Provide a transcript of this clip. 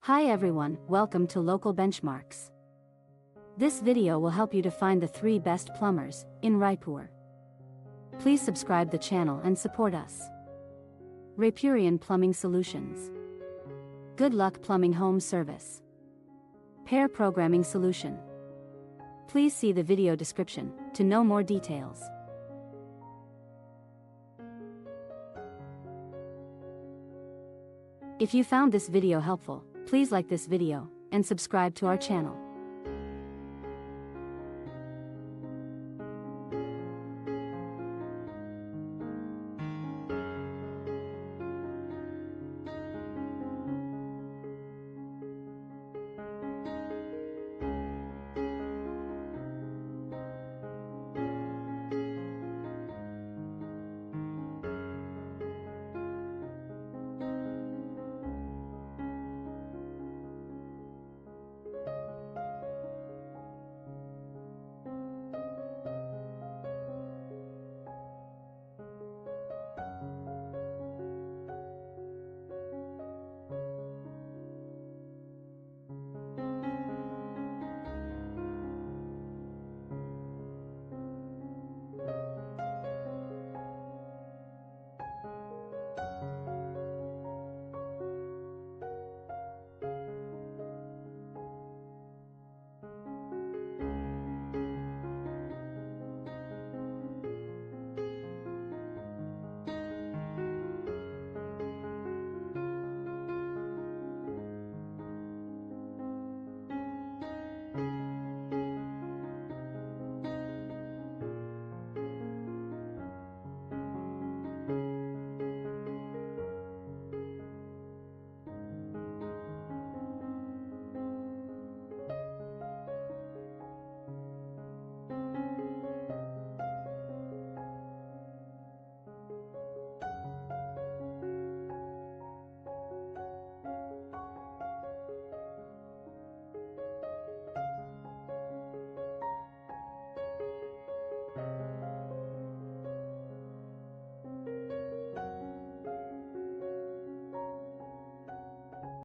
Hi everyone, welcome to Local Benchmarks. This video will help you to find the 3 best plumbers in Raipur. Please subscribe the channel and support us. Raipurian Plumbing Solutions. Good Luck Plumbing Home Service. Pair Programming Solution. Please see the video description to know more details. If you found this video helpful, please like this video and subscribe to our channel.